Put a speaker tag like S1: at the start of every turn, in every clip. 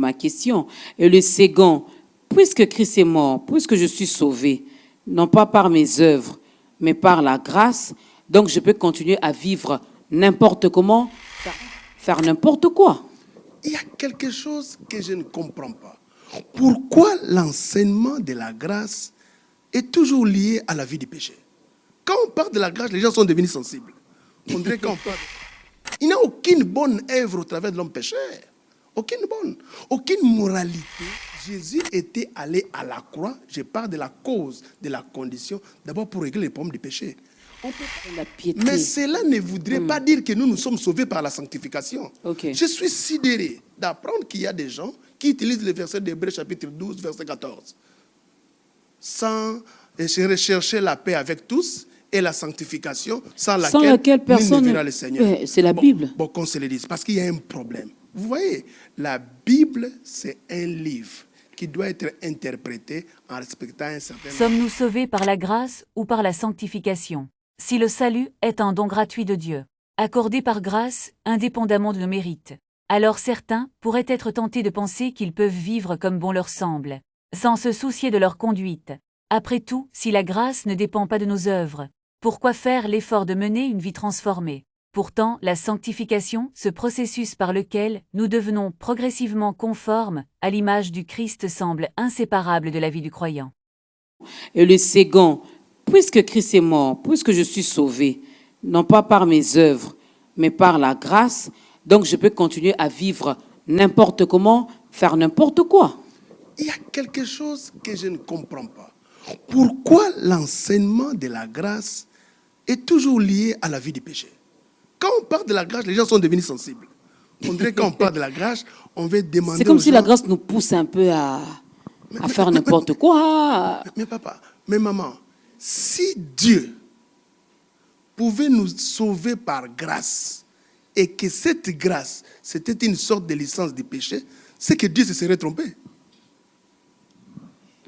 S1: ma question. Et le second, puisque Christ est mort, puisque je suis sauvé, non pas par mes œuvres, mais par la grâce, donc je peux continuer à vivre n'importe comment, faire n'importe quoi.
S2: Il y a quelque chose que je ne comprends pas. Pourquoi l'enseignement de la grâce est toujours lié à la vie du péché? Quand on parle de la grâce, les gens sont devenus sensibles. On dirait qu'on parle. Il n'y a aucune bonne œuvre au travers de l'homme pécheur. Aucune bonne. Aucune moralité. Jésus était allé à la croix. Je parle de la cause, de la condition. D'abord pour régler les problèmes du péché.
S1: La piété.
S2: Mais cela ne voudrait pas dire que nous sommes sauvés par la sanctification.
S1: Okay.
S2: Je suis sidéré d'apprendre qu'il y a des gens qui utilisent le verset d'Hébreux chapitre 12, verset 14. Sans rechercher la paix avec tous et la sanctification, sans laquelle
S1: personne
S2: ne verra le Seigneur.
S1: C'est la Bible.
S2: Bon, qu'on se le dise, parce qu'il y a un problème. Vous voyez, la Bible, c'est un livre qui doit être interprété en respectant un certain...
S3: Sommes-nous sauvés par la grâce ou par la sanctification? Si le salut est un don gratuit de Dieu, accordé par grâce, indépendamment de nos mérites, alors certains pourraient être tentés de penser qu'ils peuvent vivre comme bon leur semble, sans se soucier de leur conduite. Après tout, si la grâce ne dépend pas de nos œuvres, pourquoi faire l'effort de mener une vie transformée? Pourtant, la sanctification, ce processus par lequel nous devenons progressivement conformes à l'image du Christ, semble inséparable de la vie du croyant.
S1: Et le second, puisque Christ est mort, puisque je suis sauvé, non pas par mes œuvres, mais par la grâce, donc je peux continuer à vivre n'importe comment, faire n'importe quoi.
S2: Il y a quelque chose que je ne comprends pas. Pourquoi l'enseignement de la grâce est toujours lié à la vie du péché? Quand on parle de la grâce, les gens sont devenus sensibles. On dirait quand on parle de la grâce, on veut demander.
S1: C'est comme si
S2: gens,
S1: la grâce nous pousse un peu à faire n'importe quoi.
S2: Mais papa, mais maman, si Dieu pouvait nous sauver par grâce et que cette grâce, c'était une sorte de licence du péché, c'est que Dieu se serait trompé.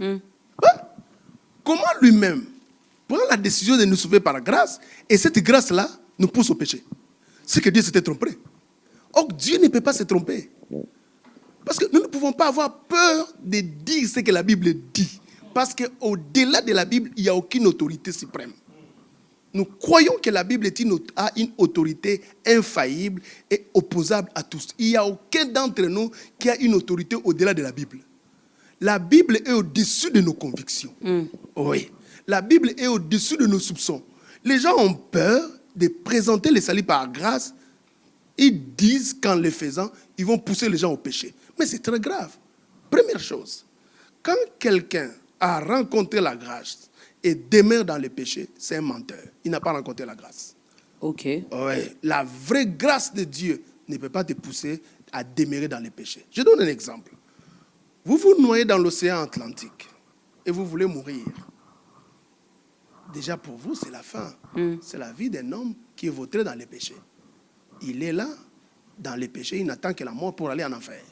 S2: Hein? Comment lui-même prend la décision de nous sauver par grâce et cette grâce-là nous pousse au péché? C'est que Dieu s'était trompé. Or, Dieu ne peut pas se tromper. Parce que nous ne pouvons pas avoir peur de dire ce que la Bible dit. Parce qu'au-delà de la Bible, il n'y a aucune autorité suprême. Nous croyons que la Bible a une autorité infaillible et opposable à tous. Il n'y a aucun d'entre nous qui a une autorité au-delà de la Bible. La Bible est au-dessus de nos convictions. Oui. La Bible est au-dessus de nos soupçons. Les gens ont peur de présenter le salut par grâce. Ils disent qu'en le faisant, ils vont pousser les gens au péché. Mais c'est très grave. Première chose, quand quelqu'un a rencontré la grâce et demeure dans le péché, c'est un menteur. Il n'a pas rencontré la grâce.
S1: Ok.
S2: Ouais. La vraie grâce de Dieu ne peut pas te pousser à demeurer dans le péché. Je donne un exemple. Vous vous noyez dans l'océan Atlantique et vous voulez mourir. Déjà pour vous, c'est la fin. C'est la vie d'un homme qui est vautré dans les péchés. Il est là, dans les péchés, il n'attend que la mort pour aller en enfer.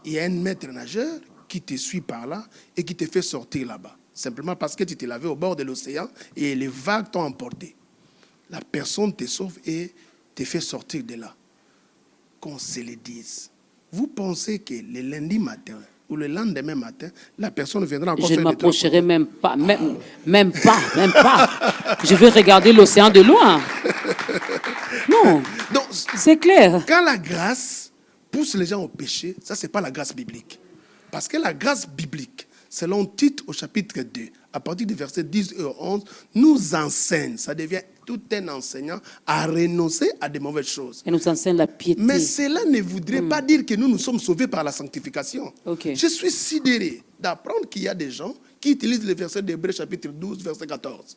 S2: Il y a un maître nageur qui te suit par là et qui te fait sortir là-bas. Simplement parce que tu t'es lavé au bord de l'océan et les vagues t'ont emporté. La personne te sauve et te fait sortir de là. Qu'on se le dise. Vous pensez que le lundi matin ou le lendemain matin, la personne viendra encore
S1: Je
S2: faire
S1: ne
S2: des
S1: m'approcherai même pas, même pas. Je vais regarder l'océan de loin. Non,
S2: donc,
S1: c'est clair.
S2: Quand la grâce pousse les gens au péché, ça, ce n'est pas la grâce biblique. Parce que la grâce biblique, selon Tite au chapitre 2, à partir du verset 10 et 11, nous enseigne, ça devient tout un enseignant, à renoncer à de mauvaises choses.
S1: Et nous enseigne la piété.
S2: Mais cela ne voudrait pas dire que nous sommes sauvés par la sanctification.
S1: Okay.
S2: Je suis sidéré d'apprendre qu'il y a des gens qui utilisent le verset d'Hébreux chapitre 12, verset 14.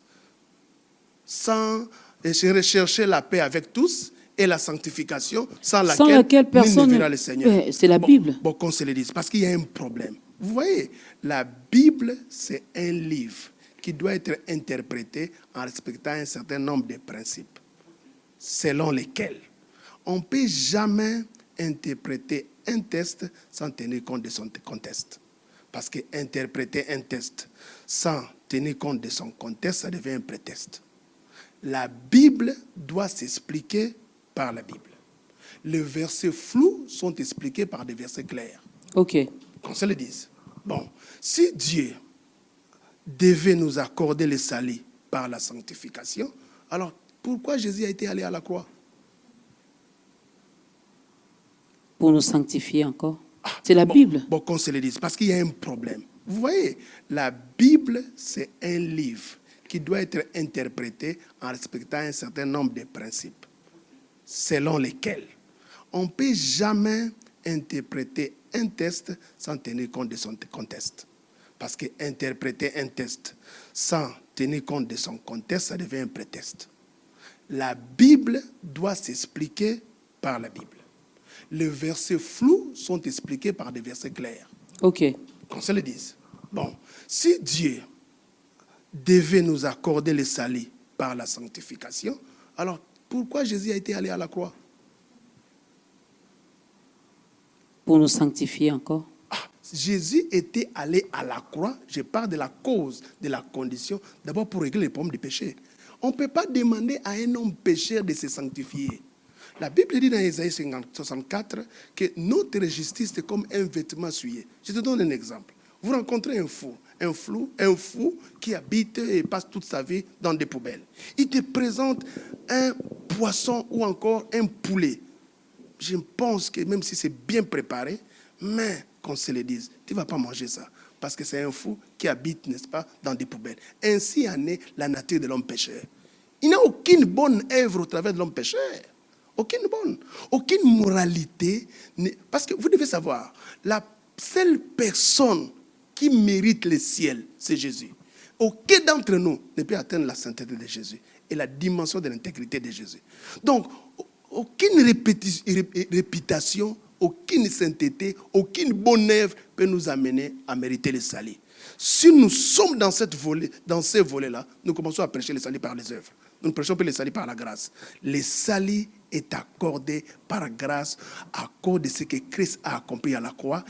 S2: Sans rechercher la paix avec tous et la sanctification, sans laquelle personne ne verra le Seigneur.
S1: C'est la Bible.
S2: Bon, qu'on se le dise, parce qu'il y a un problème. Vous voyez, la Bible, c'est un livre qui doit être interprété en respectant un certain nombre de principes, selon lesquels on ne peut jamais interpréter un texte sans tenir compte de son contexte. Parce que interpréter un texte sans tenir compte de son contexte, ça devient un prétexte. La Bible doit s'expliquer par la Bible. Les versets flous sont expliqués par des versets clairs.
S1: Ok.
S2: Qu'on se le dise. Bon, si Dieu devait nous accorder le salut par la sanctification, alors pourquoi Jésus a été allé à la croix?
S1: Pour nous sanctifier encore. C'est la
S2: Bon,
S1: Bible.
S2: bon, qu'on se le dise, parce qu'il y a un problème. Vous voyez, la Bible, c'est un livre qui doit être interprété en respectant un certain nombre de principes, selon lesquels on ne peut jamais interpréter un texte sans tenir compte de son contexte. Parce que interpréter un texte sans tenir compte de son contexte, ça devient un prétexte. La Bible doit s'expliquer par la Bible. Les versets flous sont expliqués par des versets clairs.
S1: Ok.
S2: Qu'on se le dise. Bon, si Dieu devait nous accorder le salut par la sanctification, alors pourquoi Jésus a été allé à la croix?
S1: Pour nous sanctifier encore.
S2: Jésus était allé à la croix, je parle de la cause, de la condition, d'abord pour régler les problèmes du péché. On ne peut pas demander à un homme pécheur de se sanctifier. La Bible dit dans Ésaïe 64 que notre justice est comme un vêtement souillé. Je te donne un exemple. Vous rencontrez un fou qui habite et passe toute sa vie dans des poubelles. Il te présente un poisson ou encore un poulet. Je pense que même si c'est bien préparé, mais qu'on se le dise, tu ne vas pas manger ça. Parce que c'est un fou qui habite, n'est-ce pas, dans des poubelles. Ainsi en est la nature de l'homme pécheur. Il n'y a aucune bonne œuvre au travers de l'homme pécheur. Aucune moralité. Parce que vous devez savoir, la seule personne qui mérite le ciel, c'est Jésus. Aucun d'entre nous ne peut atteindre la sainteté de Jésus et la dimension de l'intégrité de Jésus. Donc, aucune réputation, aucune sainteté, aucune bonne œuvre peut nous amener à mériter le salut. Si nous sommes dans ces volets-là, nous commençons à prêcher le salut par les œuvres. Nous ne prêchons pas le salut par la grâce. Le salut est accordé par grâce à cause de ce que Christ a accompli à la croix.